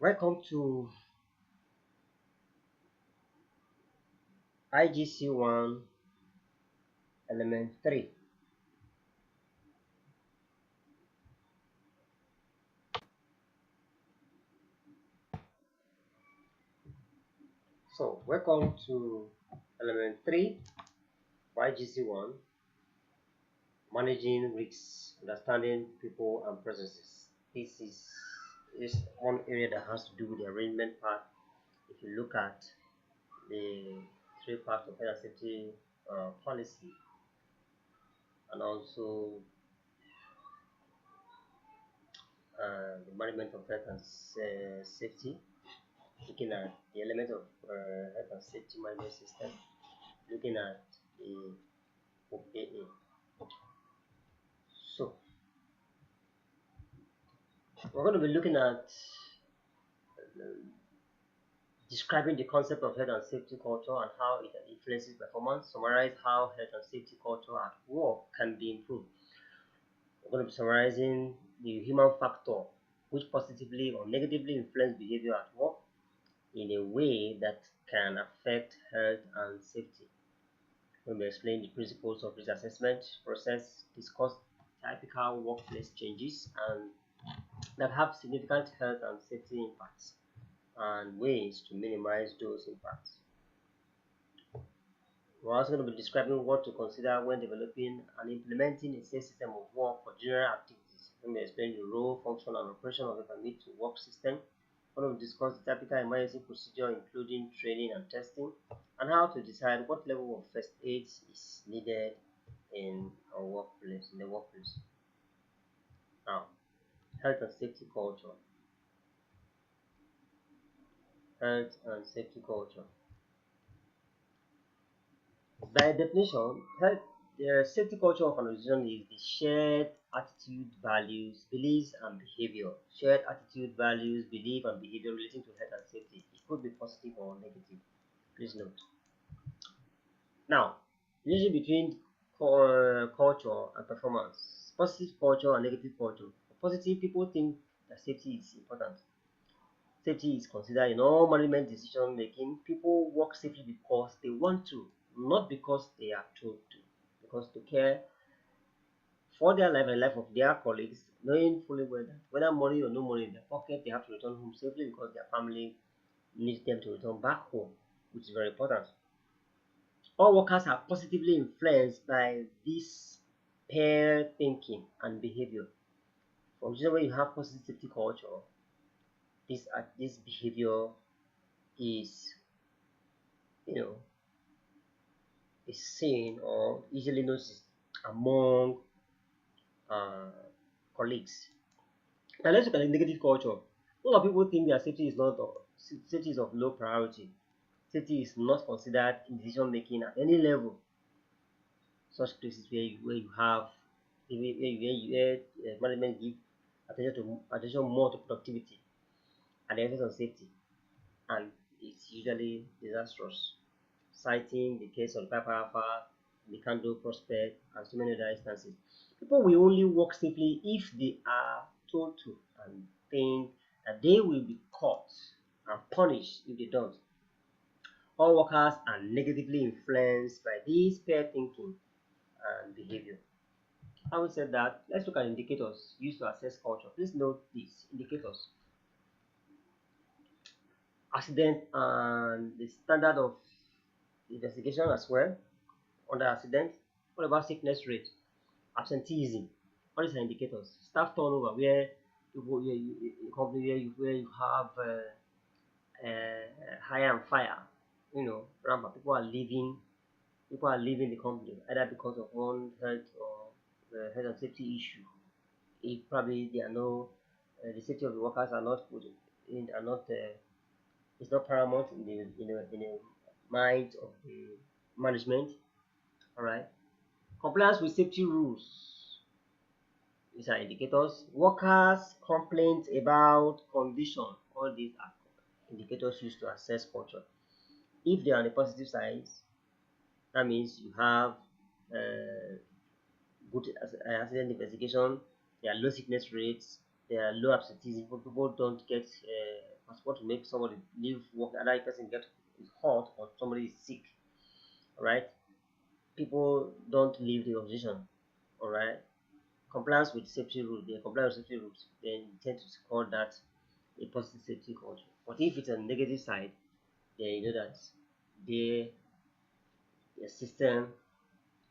Welcome to IGC 1 Element 3. So, welcome to Element 3 for IGC 1, Managing Risks, Understanding People and Processes. This is one area that has to do with the arrangement part. If you look at the three parts of health and safety policy, and also the management of health and safety, looking at the element of health and safety management system, looking at the OAA. So we're going to be looking at describing the concept of health and safety culture and how it influences performance, summarize how health and safety culture at work can be improved. We're going to be summarizing the human factor which positively or negatively influence behavior at work in a way that can affect health and safety. We're going to explain the principles of risk assessment process, discuss typical workplace changes and that have significant health and safety impacts and ways to minimize those impacts. We're also going to be describing what to consider when developing and implementing a safe system of work for general activities. We're going to explain the role, function, and operation of a permit to work system. We're going to discuss the typical emergency procedure, including training and testing, and how to decide what level of first aid is needed in the workplace. Now, health and safety culture. Health and safety culture. By definition, the safety culture of an organization is the shared attitude, values, beliefs, and behavior. Shared attitude, values, belief, and behavior relating to health and safety. It could be positive or negative. Please note. Now, relation between culture and performance. Positive culture and negative culture. For positive, people think that safety is important. Safety is considered in all management decision making. People work safely because they want to, not because they are told to. Because to care for their life and life of their colleagues, knowing fully well that whether money or no money in their pocket, they have to return home safely because their family needs them to return back home, which is very important. All workers are positively influenced by this pair thinking and behavior. For example, when you have positive safety culture, this behavior is is seen or easily noticed among colleagues. Now let's look at the negative culture. A lot of people think that safety is of low priority. Safety is not considered in decision making at any level. Such places where management give attention more to productivity and the emphasis on safety, and it's usually disastrous. Citing the case of Papa Alpha, Mikando Prospect, and so many other instances. People will only work safely if they are told to and think that they will be caught and punished if they don't. All workers are negatively influenced by this pair thinking and behavior. Having said that, let's look at indicators used to assess culture. Please note these indicators. Accident and the standard of investigation as well under accident. What about sickness rate, absenteeism? All these are indicators. Staff turnover, where you have hire and fire, rampant. People are leaving the company either because of one health or health and safety issue. If probably they are the safety of the workers are not put in, are not it's not paramount in the mind of the management. All right. Compliance with safety rules. These are indicators. Workers' complaints about condition. All these are indicators used to assess culture. If they are on the positive side, that means you have good accident investigation. There are low sickness rates. There are low absenteeism. People don't get as what to make somebody leave work, another person get hurt or somebody is sick. All right, people don't leave the organization. All right, compliance with safety rules, they comply with safety rules, then you tend to call that a positive safety culture. But if it's a negative side, then you know that the system,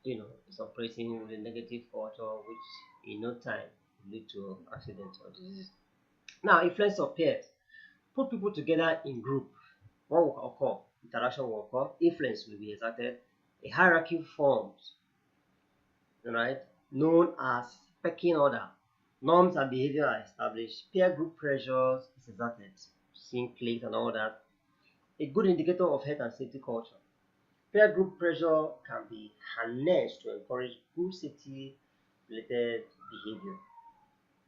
is operating with a negative culture, which in no time will lead to accidents or diseases. Now, influence of peers. Put people together in group. What will occur? Interaction will occur. Influence will be exerted. A hierarchy forms, right? Known as pecking order. Norms and behavior are established. Peer group pressures is exerted. Seeing cliques and all that. A good indicator of health and safety culture. Peer group pressure can be harnessed to encourage good safety related behavior.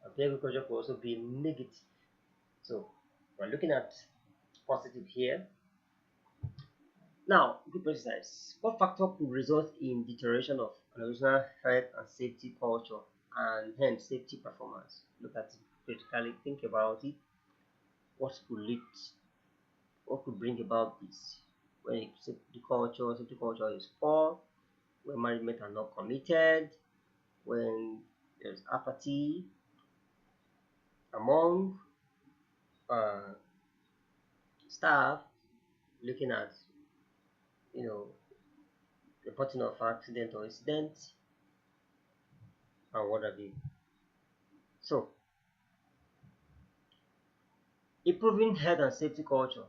And peer group pressure could also be negative. So we're looking at positive here. Now, group exercise. What factor could result in deterioration of organizational health and safety culture and hence safety performance? Look at it critically, think about it. What could bring about this? When safety culture is poor, when management are not committed, when there's apathy among staff, looking at reporting of accident or incident and what have you. So, improving health and safety culture.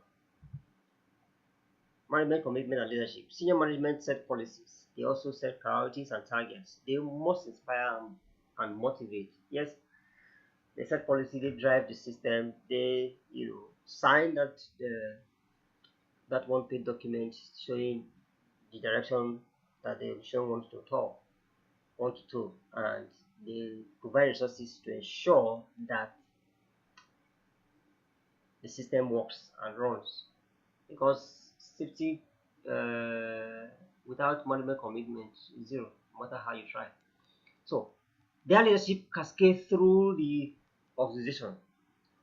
Management commitment and leadership. Senior management set policies. They also set priorities and targets. They must inspire and motivate. Yes, they set policy, they drive the system, they sign that one-page document showing the direction that the organization wants to, and they provide resources to ensure that the system works and runs. Because safety without management commitment is zero, no matter how you try. So their leadership cascades through the organization,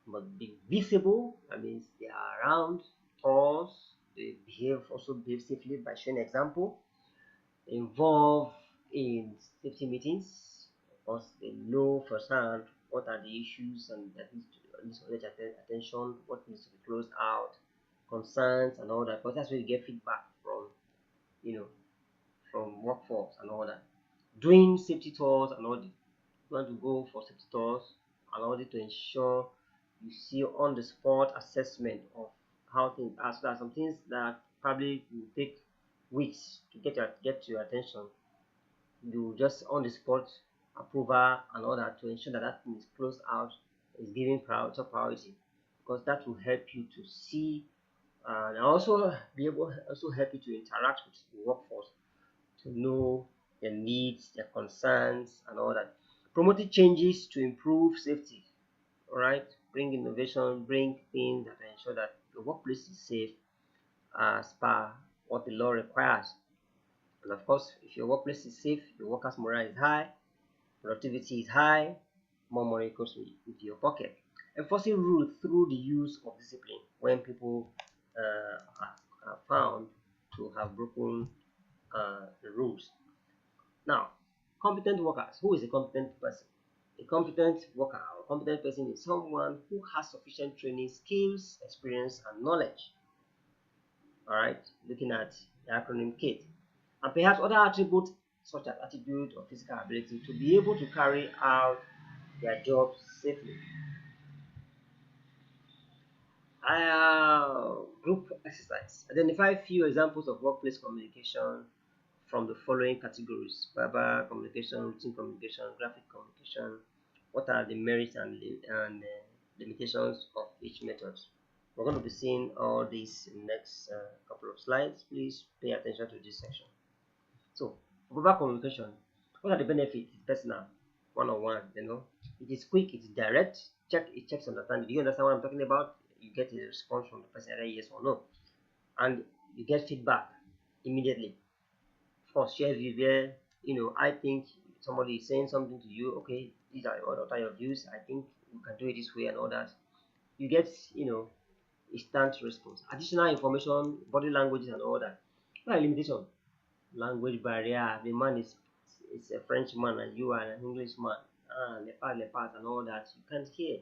but be visible. That means they are around us. They also behave safely by showing example. Involved in safety meetings. Of course, they know firsthand what are the issues and that needs to get attention, what needs to be closed out, concerns and all that. Because that's where you get feedback from workforce and all that. Doing safety tours and audit. You want to go for safety tours and audit to ensure you see on the spot assessment of how things are. So there are some things that probably will take weeks to get to your attention. You just on the spot approval and all that to ensure that thing is closed out, is given priority, because that will help you to see and also help you to interact with the workforce to know their needs, their concerns, and all that. Promoting changes to improve safety. All right, bring innovation, bring things that ensure that the workplace is safe as per what the law requires. And of course, if your workplace is safe, your workers' morale is high, productivity is high, more money goes into your pocket. Enforcing rules through the use of discipline when people are found to have broken the rules. Now, competent workers. Who is a competent person? A competent worker or competent person is someone who has sufficient training, skills, experience, and knowledge. All right, looking at the acronym KATE, and perhaps other attributes such as attitude or physical ability to be able to carry out their jobs safely. Group exercise. Identify few examples of workplace communication from the following categories: verbal communication, written communication, graphic communication. What are the merits and limitations of each method? We're going to be seeing all these in the next couple of slides. Please pay attention to this section. So, verbal communication. What are the benefits? It's personal, one-on-one. It is quick, it's direct. It checks understanding. Do you understand what I'm talking about? You get a response from the person, either yes or no, and you get feedback immediately. For share view where I think somebody is saying something to you. Okay, these are what are your views. I think we can do it this way and all that. You get instant response. Additional information, body languages and all that. What are limitation? Language barrier. The man is a Frenchman and you are an Englishman. Lepas and all that. You can't hear.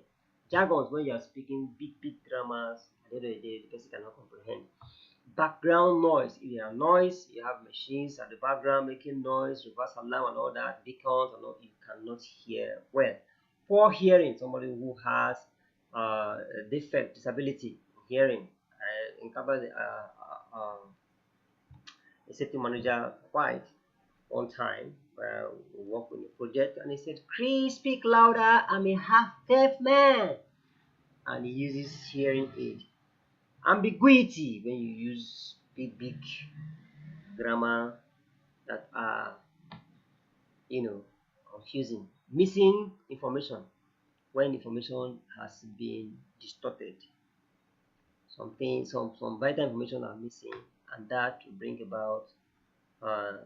Jargons when you are speaking big grammars. At the end of the day, the person cannot comprehend. Background noise. If you have noise, you have machines at the background making noise, reverse alarm and all that, beacons and all, you cannot hear well. Poor hearing, somebody who has a defect, disability hearing. I encountered a safety manager quite one time where we worked on a project and he said, Chris, speak louder, I'm a half deaf man. And he uses hearing aid. Ambiguity, when you use big grammar that are confusing. Missing information, when information has been distorted, some vital information are missing, and that will bring about uh,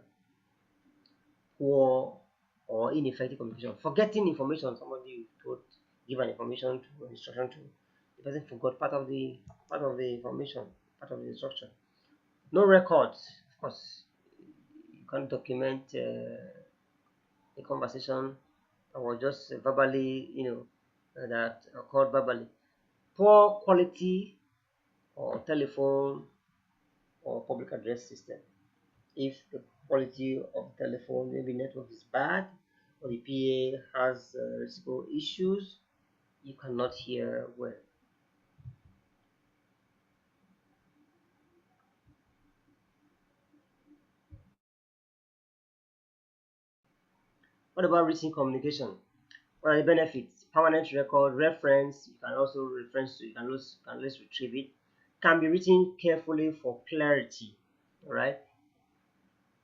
poor or ineffective communication. Forgetting information, somebody told give an information to instruction to, the person forgot part of the information, part of the instruction. No records, of course. You can't document a conversation or just verbally, that occurred verbally. Poor quality or telephone or public address system. If the quality of telephone, maybe network is bad, or the PA has reciprocal issues, you cannot hear well. What about written communication? What are the benefits? Permanent record, reference, you can also reference to, you can always retrieve it. Can be written carefully for clarity. All right.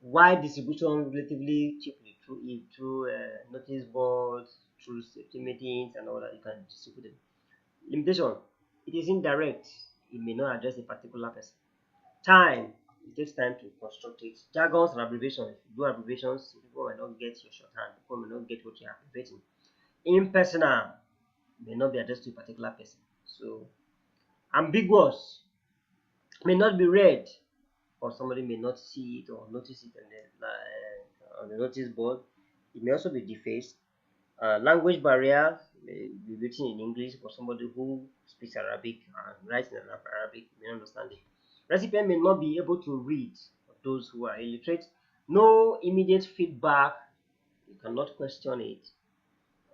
Wide distribution relatively cheaply through notice boards, through safety meetings and all that, you can distribute it. Limitation: it is indirect, it may not address a particular person. Time: it takes time to construct it. Jargons and abbreviations: if you do abbreviations, people might not get your shorthand, people may not get what you're abbreviating. Impersonal: may not be addressed to a particular person. So ambiguous: may not be read, or somebody may not see it or notice it on the notice board. It may also be defaced. Language barrier may be written in English, but somebody who speaks Arabic and writes in Arabic may not understand it. Recipient may not be able to read, for those who are illiterate. No immediate feedback, you cannot question it.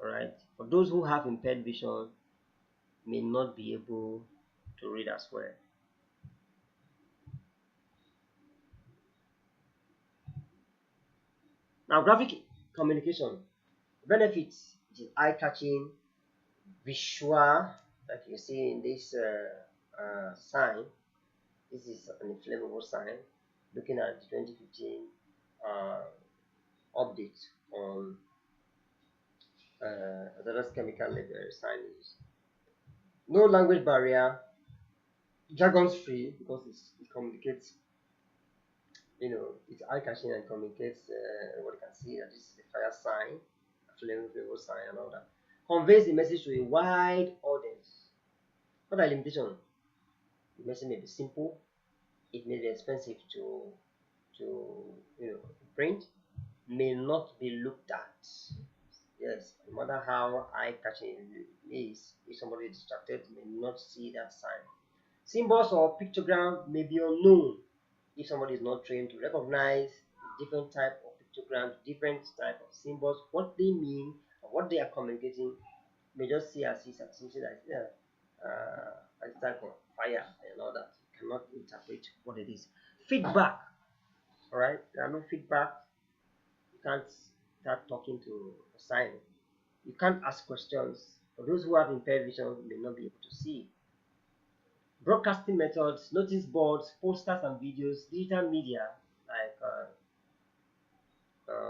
All right. For those who have impaired vision, may not be able to read as well. Now, graphic communication benefits: it is eye-catching, visual, like you see in this sign. This is an inflammable sign. Looking at the 2015 uh, update on hazardous chemical label signage. No language barrier, jargons free, because it communicates, it's eye catching and communicates. Everybody can see that this is a fire sign, a flammable sign, and all that. Conveys the message to a wide audience. What are limitations? The message may be simple, it may be expensive to print, may not be looked at. Yes, no matter how eye catching it is, if somebody is distracted, may not see that sign. Symbols or pictograms may be unknown if somebody is not trained to recognize different type of pictograms, different type of symbols, what they mean, or what they are communicating. May just see as something like a type of fire and all that. You cannot interpret what it is. Feedback. All right, there are no feedback. You can't start talking to a sign. You can't ask questions. For those who have impaired vision, may not be able to see. Broadcasting methods: notice boards, posters and videos, digital media like uh,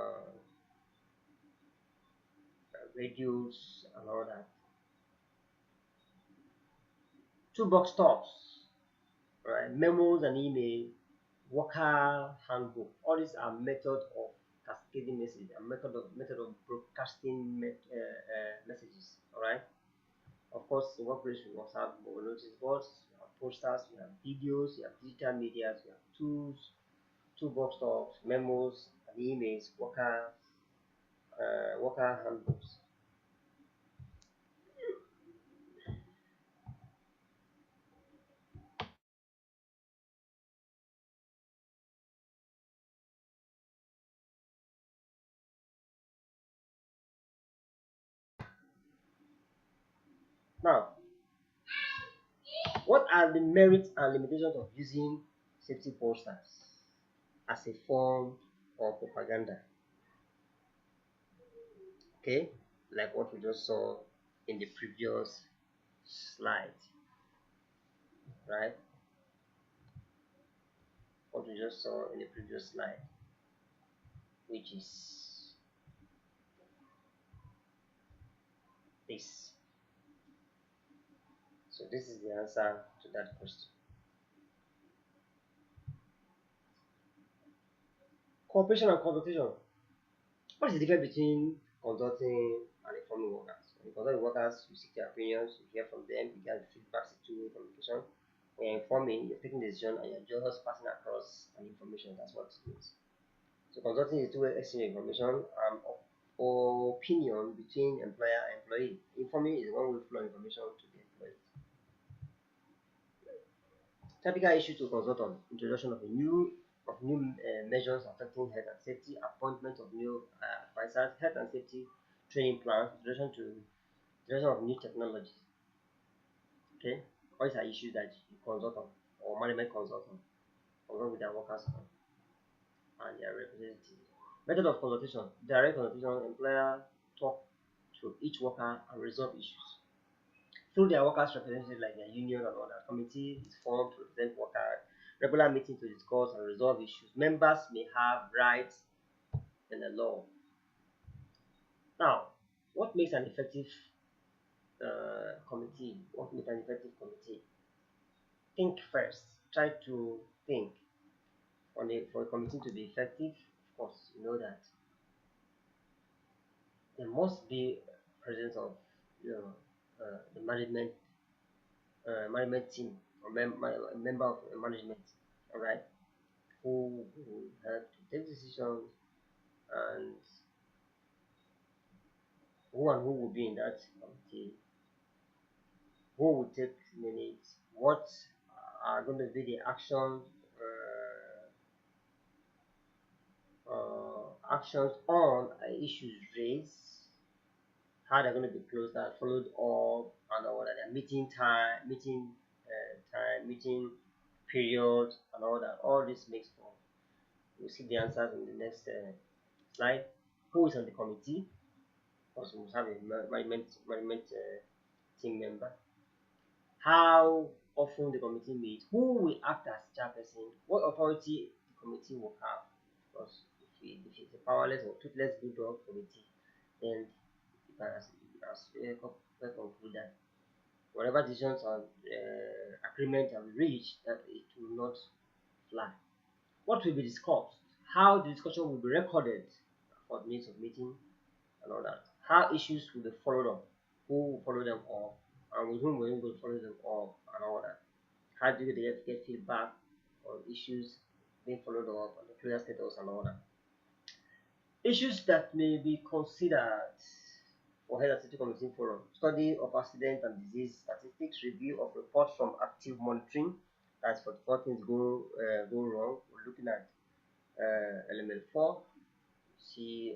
radios and all that. Toolbox talks, right? Memos and email, worker handbook. All these are method of cascading message, a method of broadcasting messages. All right. Of course, in workplace we must have notice boards, posters, we have videos, we have digital media, we have tools, toolbox talks, memos, and emails, worker handbooks. Now, what are the merits and limitations of using safety posters as a form of propaganda? Okay, like what we just saw in the previous slide, right? What we just saw in the previous slide, which is this. So this is the answer to that question. Cooperation and consultation. What is the difference between consulting and informing workers? When you consult workers, you seek their opinions, you hear from them, you get feedback, two-way communication. When you're informing, you're taking a decision and you're just passing across an information. That's what it means. So consulting is two-way exchange of information or opinion between employer and employee. Informing is one-way flow of information to the employee. Typical issue to consult on: introduction of new measures affecting health and safety, appointment of new advisors, health and safety training plans, introduction of new technologies. Okay, all these are issues that you consult on, or management consult with their workers on, and their representatives. Method of consultation: direct consultation. Employer talk to each worker and resolve issues through their workers' representatives like their union and other. Committee is formed to represent workers. Regular meetings to discuss and resolve issues. Members may have rights in the law. Now, what makes an effective committee? What makes an effective committee? Think first. Try to think. For a committee to be effective, of course, you know that there must be presence of the management team or member of management, all right, who will help to take decisions, and who will be in that committee, who will take minutes, what are going to be the actions on issues raised, how they're going to be closed and followed up, and all that, meeting period, and all that. All this makes for, we'll see the answers in the next slide. Who is on the committee? Also, we must have a management team member. How often the committee meets? Who will act as chairperson? What authority the committee will have? Because if it's a powerless or toothless bulldog committee, then you can conclude that whatever decisions or agreement have reached, that it will not fly. What will be discussed? How the discussion will be recorded for the minutes of meeting and all that. How issues will be followed up? Who will follow them up? And with whom will follow them up and all that? How do you get feedback on issues being followed up and the clear status and all that? Issues that may be considered for health and safety committee forum: study of accident and disease statistics, review of reports from active monitoring. That's for 4 things go wrong. We're looking at element 4. See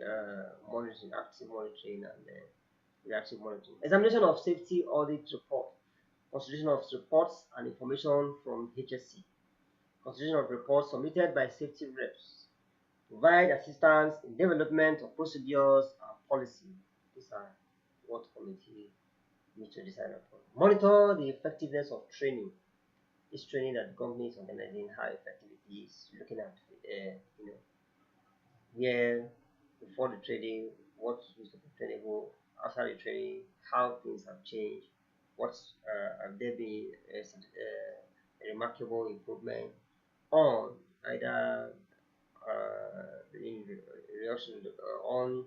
monitoring, active monitoring, and reactive monitoring. Examination of safety audit report. Consideration of reports and information from HSC. Consideration of reports submitted by safety reps. Provide assistance in development of procedures and policy. These are what committee needs to decide upon. Monitor the effectiveness of training. This training that the company is organizing, how effective it is. Looking at where before the training, what is the training, after the training, how things have changed, what have there been a remarkable improvement on either in reduction on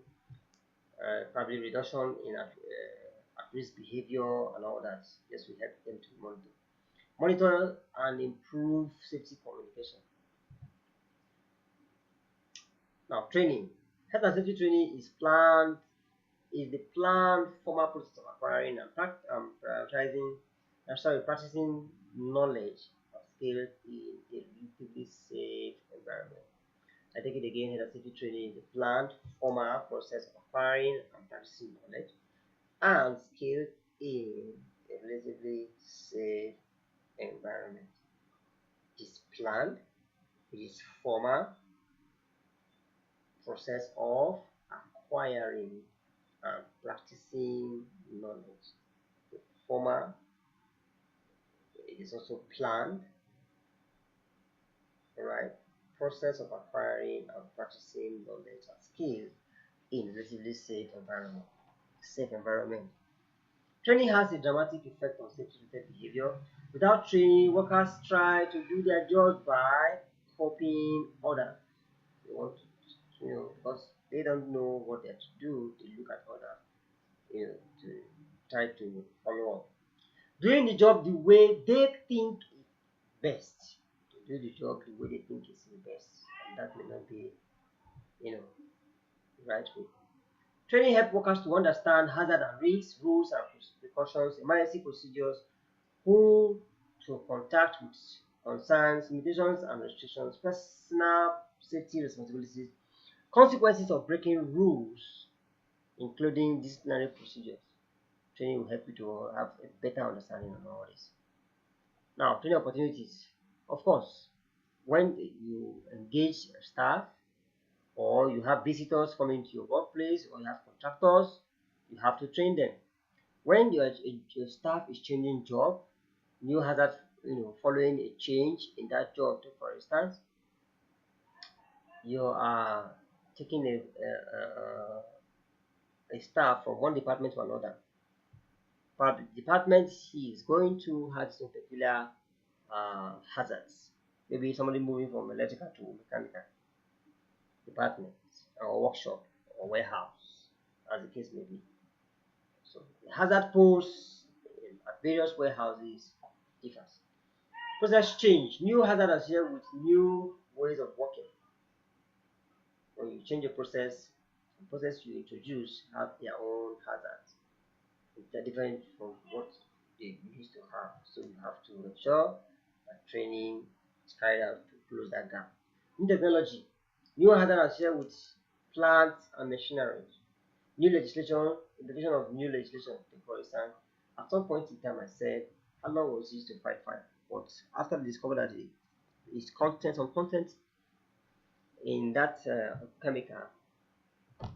probably reduction in at-risk behavior and all that. Yes, we help them to monitor. Monitor and improve safety communication. Now, training. Health and safety training is the planned formal process of acquiring and practicing knowledge of skills in a relatively safe environment. I take it again, health and safety training is the planned formal process of acquiring and practicing knowledge and skills in a relatively safe environment. It is planned, it is formal process of acquiring and practicing knowledge. The former, it is also planned, right? Process of acquiring and practicing knowledge and skills in a relatively safe environment. Training has a dramatic effect on safety-related behavior. Without training, workers try to do their jobs by copying others. They want to, because they don't know what they're to do, they look at others, to try to follow up. Doing the job the way they think is best. To do the job the way they think is the best. And that may not be, the right way. Training helps workers to understand hazard and risks, rules and precautions, emergency procedures, who to contact with concerns, limitations and restrictions, personal safety responsibilities, consequences of breaking rules, including disciplinary procedures. Training will help you to have a better understanding of all this. Now, training opportunities. Of course, when you engage staff or you have visitors coming to your workplace or you have contractors, you have to train them. When your staff is changing job, new hazards, following a change in that job, for instance, you are taking a staff from one department to another. But the department he is going to have some peculiar hazards. Maybe somebody moving from electrical to mechanical department or workshop or warehouse, as the case may be. So the hazard pose at various warehouses differs. Process change. New hazards here with new ways of working. When you change the process, the process you introduce have their own hazards. They're different from what they used to have. So you have to ensure that training is carried out to close that gap. New technology. New hazards here with plants and machinery. New legislation, introduction of new legislation. For instance, at some point in time I said how long was used to fight fire, but after I discovered that some content in that chemical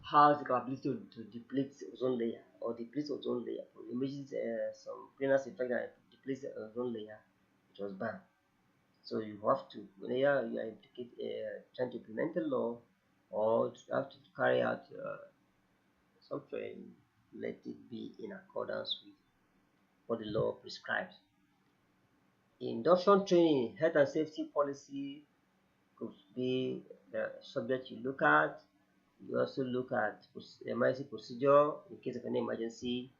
has the capability to deplete ozone layer or deplete ozone layer. It emerges some greenhouse effect that depletes the ozone layer. It was banned. So you have to, whenever you are trying to implement a law or you have to carry out some training, let it be in accordance with what the law prescribes. Induction training, health and safety policy could be the subject you look at. You also look at emergency procedure in case of any emergency,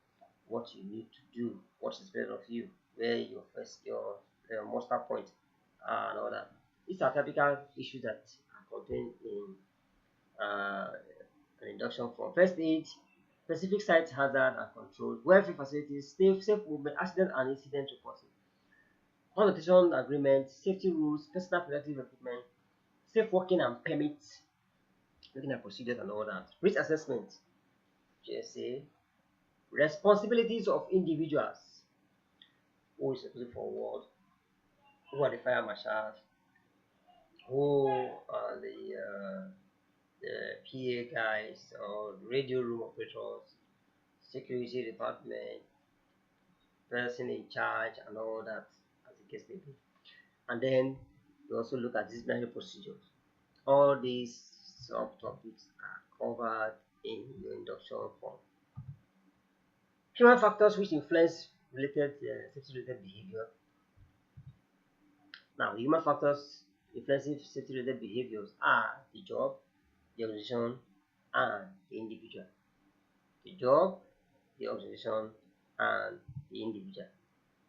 what you need to do, what is expected of you, where your muster point and all that. These are typical issues that are contained in an induction form. First aid, specific site hazard and control, welfare facilities, safe movement, accident and incident reporting, consultation agreement, safety rules, personal protective equipment, safe working and permits, looking at procedures and all that. Risk assessment, GSA, responsibilities of individuals, who is responsible for what, who are the fire marshals, who are the PA guys or radio room operators, security department, person in charge and all that, as the case may be. And then we also look at disciplinary procedures. All these subtopics are covered in your induction form. Human factors which influence safety-related behavior. Now, human factors influencing safety-related behaviors are the job, the organization, and the individual. The job, the organization, and the individual.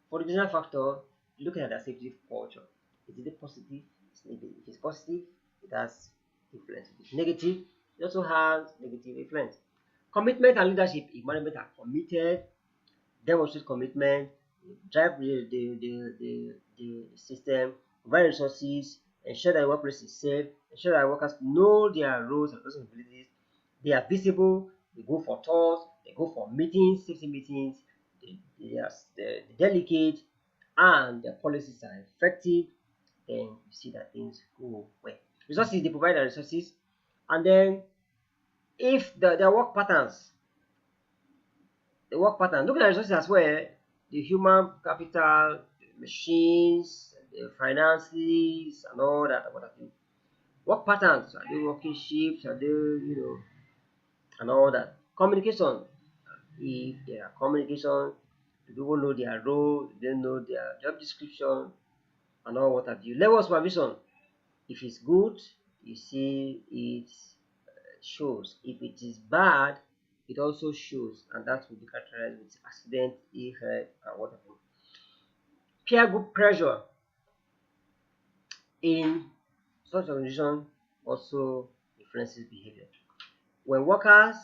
For the design factor, looking at the safety culture. Is it positive? It's negative. If it's positive, it has influence. If it's negative, it also has negative influence. Commitment and leadership. If management are committed, demonstrate commitment, drive the system, provide resources, ensure that the workplace is safe, ensure that workers know their roles and responsibilities, they are visible, they go for tours, they go for meetings, safety meetings, they delegate, and their policies are effective, then you see that things go well. Resources, they provide the resources, and then if their work patterns, looking at resources as well, the human capital, the machines, the finances, and all that, what have you. Work patterns, are they working shifts, are they, and all that. Communication, if there are communication, do people know their role, do they know their job description, and all what have you. Level of supervision, if it's good, you see it shows. If it is bad, it also shows, and that will be characterized with accident, ill health, and what have you. Peer group pressure in such organization also influences behavior. When workers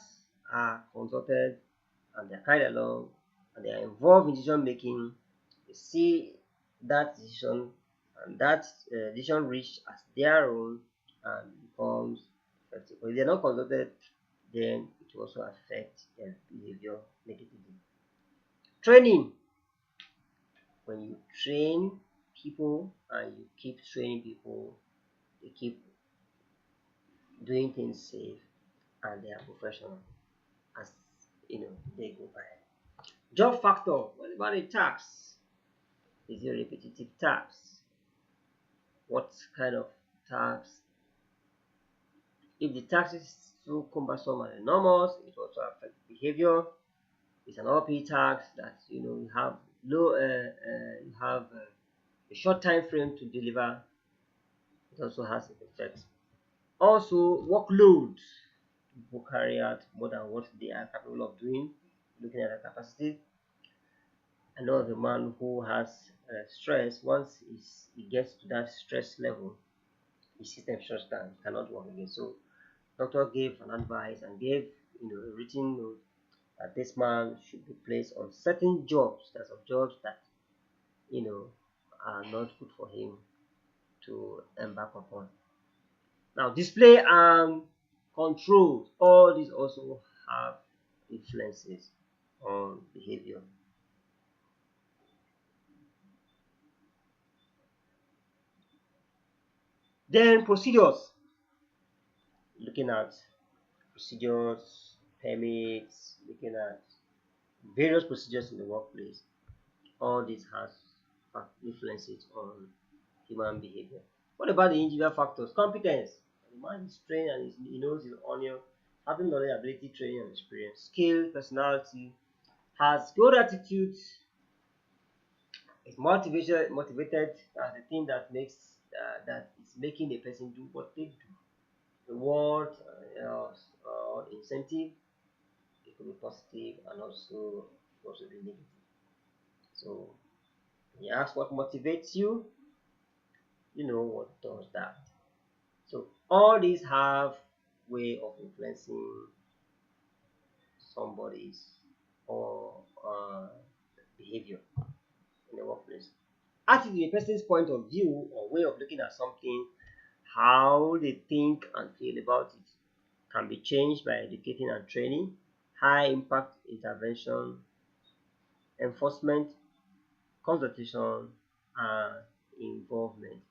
are consulted and they are carried along and they are involved in decision making, they see that decision and that decision reached as their own and becomes effective. But if they are not consulted, then it will also affect their behavior negatively. Training. When you train people and you keep training people, they keep doing things safe and they are professional as they go by. Job factor. What about the tax? Is it a repetitive tax? What kind of tax? If the tax is too cumbersome and enormous, it also affects behavior. It's an OP tax that you have a short time frame to deliver. It also has an effect. Also, workload. People carry out more than what they are capable of doing. Looking at their capacity, I know of a man who has stress. Once he gets to that stress level, his system shuts down, he cannot work again. So doctor gave an advice and gave a written note that this man should be placed on certain jobs. There's some jobs that are not good for him to embark upon. Now, display and control, all these also have influences on behavior. Then procedures, looking at procedures, permits, looking at various procedures in the workplace. All this has influences on human behavior. What about the individual factors? Competence. The man is trained and he knows his onion, having knowledge, ability, training, and experience. Skill, personality, has good attitude, is motivated. That's the thing that makes that is making the person do what they do. Reward or incentive, it could be positive and also be negative. So when you ask what motivates you, you know what does that. So all these have way of influencing somebody's or behavior in the workplace. Attitude, a person's point of view or way of looking at something, how they think and feel about it, can be changed by educating and training. High impact intervention, enforcement, consultation, and involvement.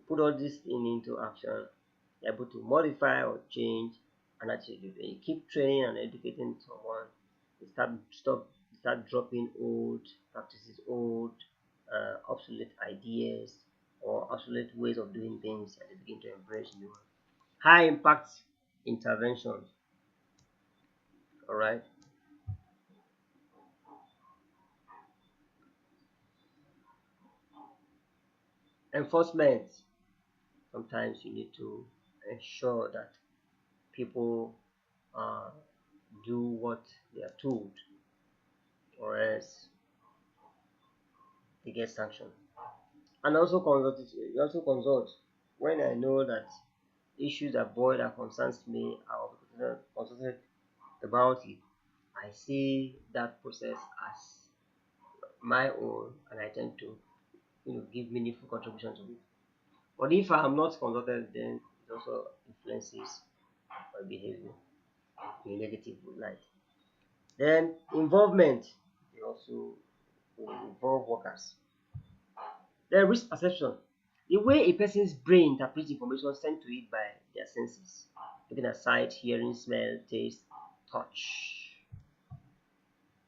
Put all this into action, you're able to modify or change an attitude. When you keep training and educating someone, they start dropping old practices, old obsolete ideas or obsolete ways of doing things, and they begin to embrace new ones. High impact interventions. All right. Enforcement. Sometimes you need to ensure that people uh, do what they are told, or else they you get sanctioned. And also consult when I know that issues that boil that concerns me, I will consulted about it. I see that process as my own, and I tend to give meaningful contribution to it. But if I am not consulted, then it also influences my behavior in a negative light. Then involvement, they also will involve workers. Then risk perception, the way a person's brain interprets information sent to it by their senses, looking at sight, hearing, smell, taste, touch.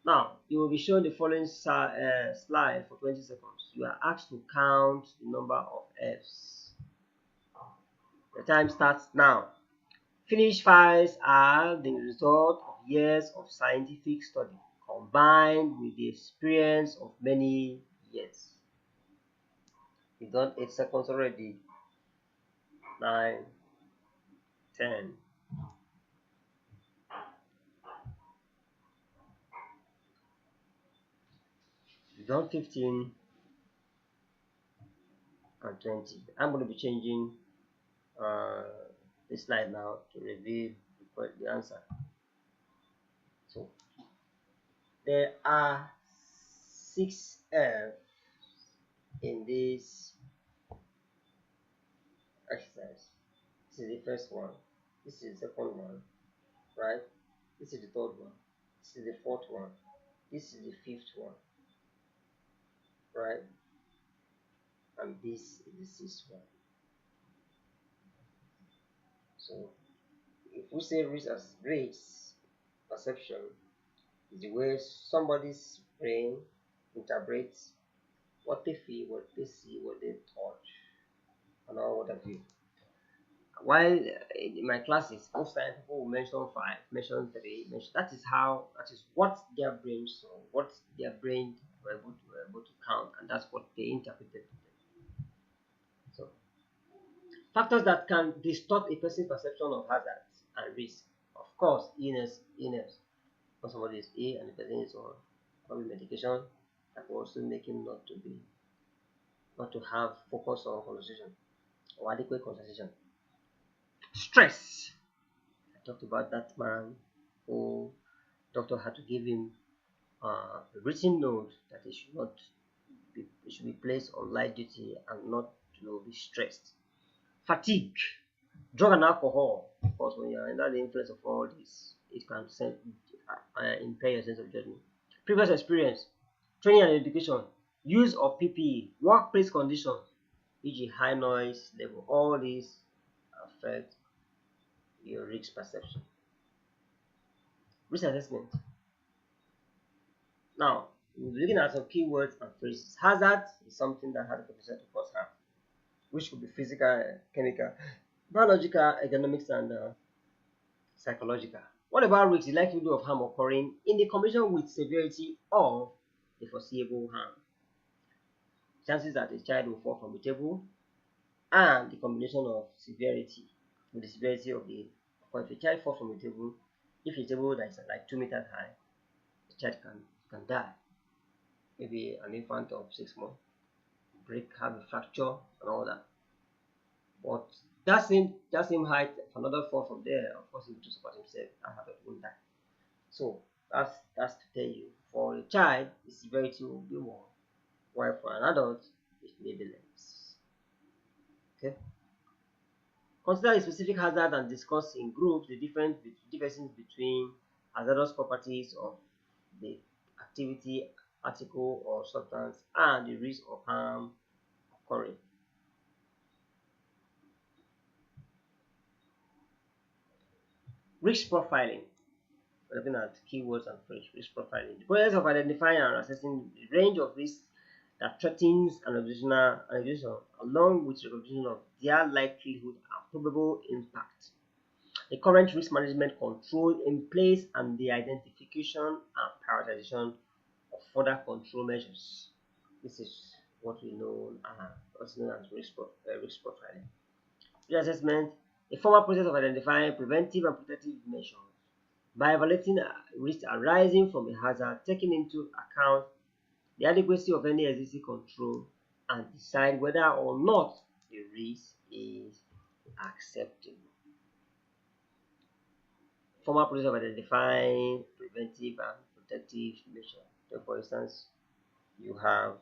Now, you will be shown the following slide for 20 seconds. You are asked to count the number of F's. The time starts now. Finished files are the result of years of scientific study combined with the experience of many years. You've done 8 seconds already. 9, 10. You've done 15 and 20. I'm going to be changing this slide now to reveal the answer. So there are 6 F's in this exercise. This is the first one. This is the second one, right? This is the third one. This is the fourth one. This is the fifth one, right? And this is the sixth one. So if we say race perception is the way somebody's brain interprets what they feel, what they see, what they touch, and all what have you. While in my classes, most times people will mention 5, mention 3, that is what their brain saw, what their brain were able to count, and that's what they interpreted. So factors that can distort a person's perception of hazards and risk. Of course, illness. When somebody is ill and the person is on probably medication, that will also make him not to have focus on conversation or adequate conversation. Stress. I talked about that man who doctor had to give him a written note that he should be placed on light duty and not to be stressed. Fatigue, drug and alcohol. Of course, when you're under the influence of all this, it can impair your sense of judgment. Previous experience, training and education, use of PPE, workplace conditions, e.g. high noise level. All these affect your risk perception. Risk assessment. Now, we'll be looking at some keywords and phrases. Hazard is something that has a potential to cause harm, which could be physical, chemical, biological, economics, and psychological. What about risk? The likelihood of harm occurring in the combination with severity of the foreseeable harm. Chances that a child will fall from a table, and the combination of severity with the severity of the. If a child falls from a table, if a table that is like 2 meters high, the child can die. Maybe an infant of 6 months, have a fracture and all that. But that same height, if another fall from there, of course he will support himself and have a wound die. So that's to tell you, for a child the severity will be more, while for an adult it may be less. Okay. Consider a specific hazard and discuss in groups the differences between hazardous properties of the activity, article, or substance and the risk of harm occurring. Risk profiling. We're looking at keywords and risk profiling. The process of identifying and assessing the range of risks that threatens an organization along with recognition of their likelihood and probable impact. The current risk management control in place and the identification and prioritization of further control measures. This is what we know what's known as risk profiling. Risk assessment, a formal process of identifying preventive and protective measures by evaluating risks arising from a hazard, taking into account the adequacy of any existing control, and decide whether or not the risk is acceptable. Formal process of identifying preventive and protective measures. So for instance, you have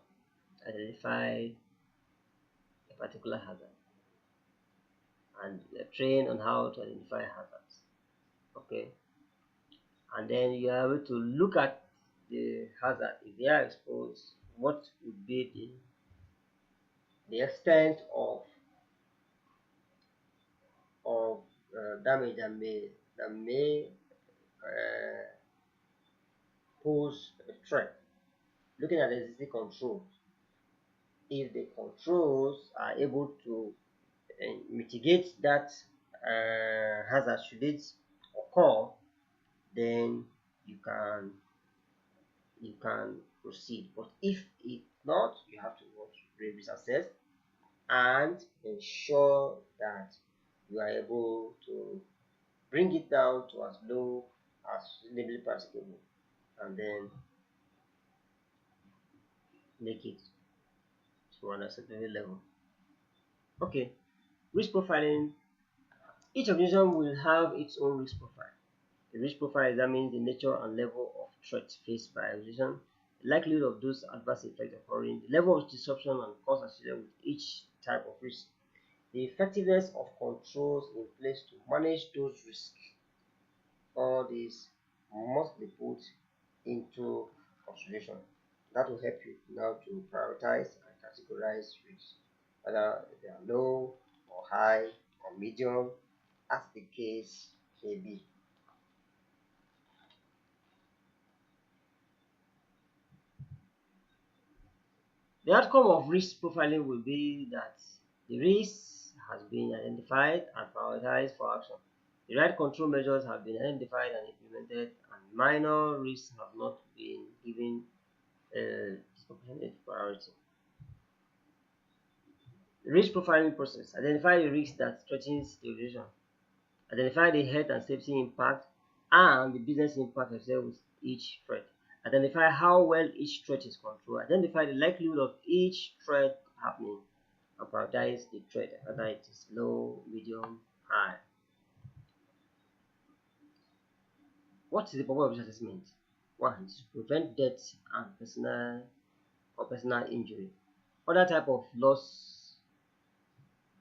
identified a particular hazard and you're trained on how to identify hazards. Okay, and then you are able to look at the hazard. If they are exposed, what would be the extent of damage that may uh, pose a threat. Looking at the existing controls, if the controls are able to mitigate that hazard should it occur, then you can proceed. But if it's not, you have to risk assess and ensure that you are able to bring it down to as low as reasonably practicable, and then make it to an acceptable level. Okay, risk profiling. Each organization will have its own risk profile. The risk profile examines the nature and level of threat faced by organization, the likelihood of those adverse effects occurring, the level of disruption and cost associated with each type of risk, the effectiveness of controls in place to manage those risks. All these must be put into consideration. That will help you now to prioritize and categorize risks, whether they are low or high or medium, as the case may be. The outcome of risk profiling will be that the risk has been identified and prioritized for action. The right control measures have been identified and implemented, and minor risks have not been given disproportionate priority. The risk profiling process. Identify the risk that threatens the organization. Identify the health and safety impact and the business impact associated with each threat. Identify how well each threat is controlled. Identify the likelihood of each threat happening and prioritize the threat, whether it is low, medium, high. What is the purpose of risk assessment? One, to prevent death and personal injury. Other type of loss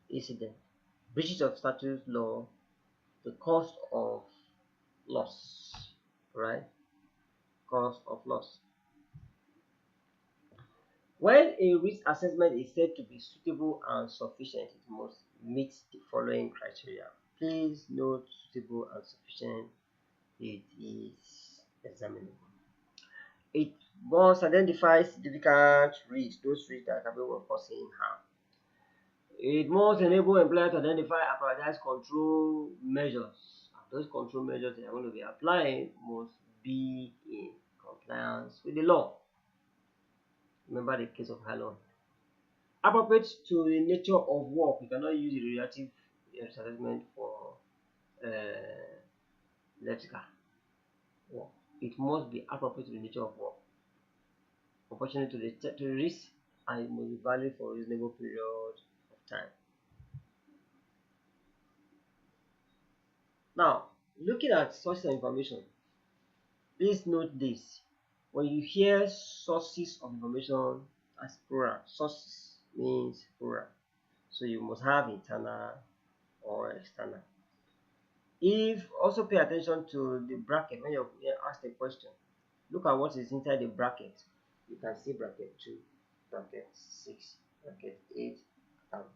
incident, breaches of statute law, the cost of loss, right? Cost of loss. When a risk assessment is said to be suitable and sufficient, it must meet the following criteria. Please note suitable and sufficient. It is examinable. It must identify significant risks, those risks that are capable of causing harm. It must enable employers to identify and prioritize control measures. Those control measures they are going to be applying must be in compliance with the law. Remember the case of Halon. Appropriate to the nature of work. You cannot use the relative assessment for electrical work. It must be appropriate to the nature of work, proportionate to the risk, and it must be valid for a reasonable period of time. Now, looking at sources of information, please note this. When you hear sources of information as plural, sources means plural. So you must have internal or external. If also pay attention to the bracket when you're asked a question, look at what is inside the bracket. You can see bracket 2, bracket 6, bracket 8,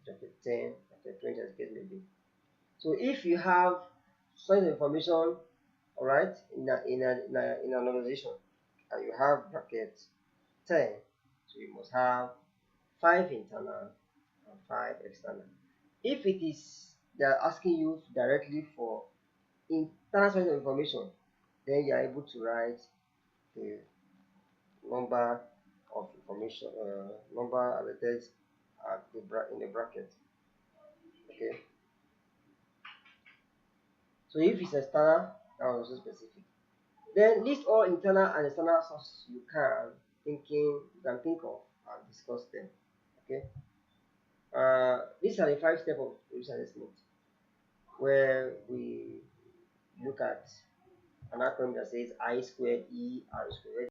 bracket 10, bracket 20, as the case may be. So if you have such information, all right, in an organization, and you have bracket 10, so you must have 5 internal and 5 external. If it is they are asking you directly for internal source of information, then you are able to write the number of information, number allocated at in the bracket. Okay. So if it's external, that was also specific. Then list all internal and external sources you can you can think of and discuss them. Okay. These are the 5 steps of risk assessment, where we look at an acronym that says I squared E R squared.